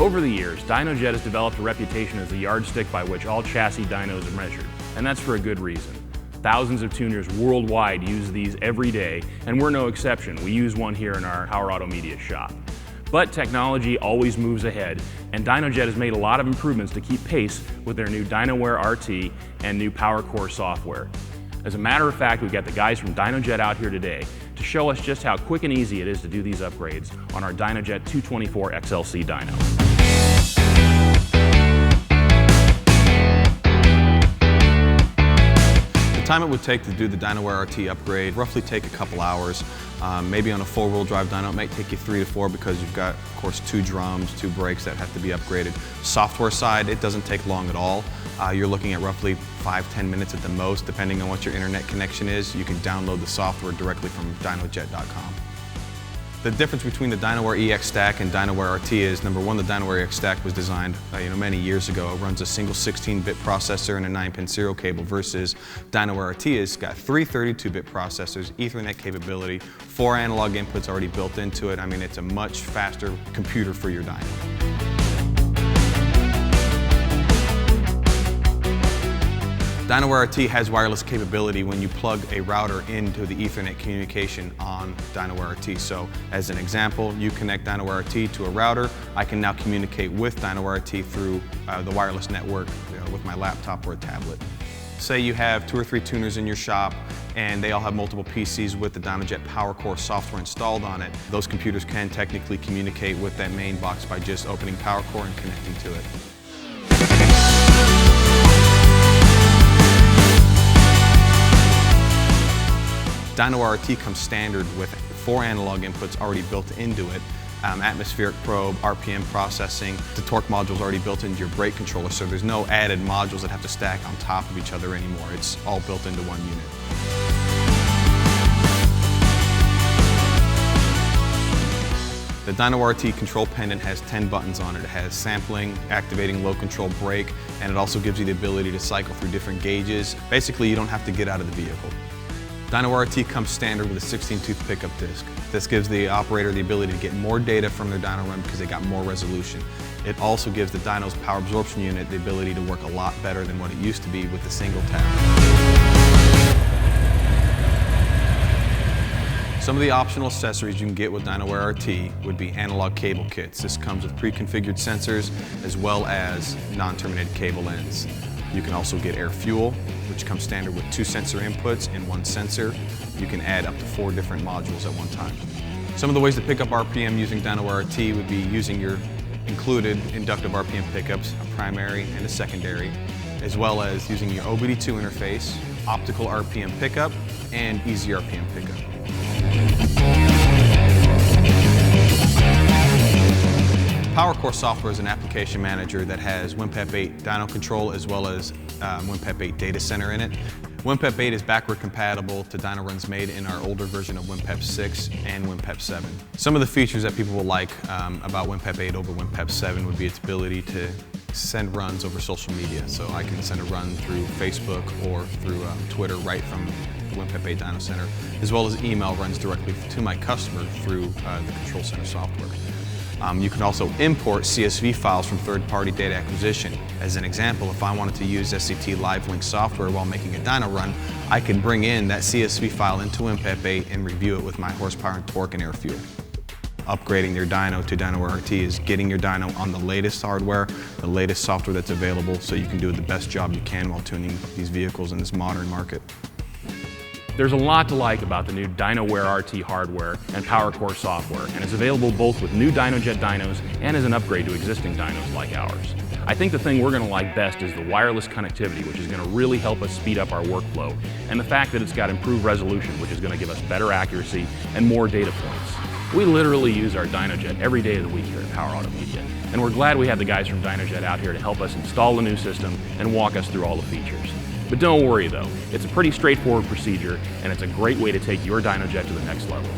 Over the years, Dynojet has developed a reputation as the yardstick by which all chassis dynos are measured, and that's for a good reason. Thousands of tuners worldwide use these every day, and we're no exception. We use one here in our Automedia shop. But technology always moves ahead, and Dynojet has made a lot of improvements to keep pace with their new DynoWare RT and new PowerCore software. As a matter of fact, we've got the guys from Dynojet out here today to show us just how quick and easy it is to do these upgrades on our Dynojet 224 XLC dyno. The time it would take to do the DynoWare RT upgrade roughly take a couple hours. Maybe on a 4-wheel drive dyno it might take you 3 to 4 because you've got, of course, 2 drums, 2 brakes that have to be upgraded. Software side, it doesn't take long at all. You're looking at roughly 5–10 minutes at the most, depending on what your internet connection is. You can download the software directly from Dynojet.com. The difference between the DynoWare EX stack and DynoWare RT is, number one, the DynoWare EX stack was designed many years ago. It runs a single 16-bit processor and a 9-pin serial cable versus DynoWare RT has got 3 32-bit processors, Ethernet capability, 4 analog inputs already built into it. I mean, it's a much faster computer for your dyno. DynoWare RT has wireless capability when you plug a router into the Ethernet communication on DynoWare RT. So, as an example, you connect DynoWare RT to a router. I can now communicate with DynoWare RT through the wireless network with my laptop or a tablet. Say you have 2 or 3 tuners in your shop and they all have multiple PCs with the Dynojet PowerCore software installed on it. Those computers can technically communicate with that main box by just opening PowerCore and connecting to it. DynoWare RT comes standard with 4 analog inputs already built into it. Atmospheric probe, RPM processing, the torque module is already built into your brake controller, so there's no added modules that have to stack on top of each other anymore. It's all built into one unit. The DynoWare RT control pendant has 10 buttons on it. It has sampling, activating low control brake, and it also gives you the ability to cycle through different gauges. Basically, you don't have to get out of the vehicle. DynoWare RT comes standard with a 16-tooth pickup disc. This gives the operator the ability to get more data from their dyno run because they got more resolution. It also gives the dyno's power absorption unit the ability to work a lot better than what it used to be with the single tap. Some of the optional accessories you can get with DynoWare RT would be analog cable kits. This comes with pre-configured sensors as well as non-terminated cable ends. You can also get air fuel, which comes standard with 2 sensor inputs and 1 sensor. You can add up to 4 different modules at one time. Some of the ways to pick up RPM using DynoWare RT would be using your included inductive RPM pickups, a primary and a secondary, as well as using your OBD2 interface, optical RPM pickup, and easy RPM pickup. PowerCore Software is an application manager that has WinPEP 8 dyno control as well as WinPEP 8 data center in it. WinPEP 8 is backward compatible to dyno runs made in our older version of WinPEP 6 and WinPEP 7. Some of the features that people will like about WinPEP 8 over WinPEP 7 would be its ability to send runs over social media. So I can send a run through Facebook or through Twitter right from the WinPEP 8 Dyno Center, as well as email runs directly to my customer through the Control Center software. You can also import CSV files from third-party data acquisition. As an example, if I wanted to use SCT LiveLink software while making a dyno run, I can bring in that CSV file into WinPEP 8 and review it with my horsepower and torque and air fuel. Upgrading your dyno to DynoWare RT is getting your dyno on the latest hardware, the latest software that's available, so you can do the best job you can while tuning these vehicles in this modern market. There's a lot to like about the new DynoWare RT hardware and PowerCore software, and it's available both with new Dynojet dynos and as an upgrade to existing dynos like ours. I think the thing we're going to like best is the wireless connectivity, which is going to really help us speed up our workflow, and the fact that it's got improved resolution, which is going to give us better accuracy and more data points. We literally use our Dynojet every day of the week here at Automedia, and we're glad we have the guys from Dynojet out here to help us install the new system and walk us through all the features. But don't worry though, it's a pretty straightforward procedure and it's a great way to take your Dynojet to the next level.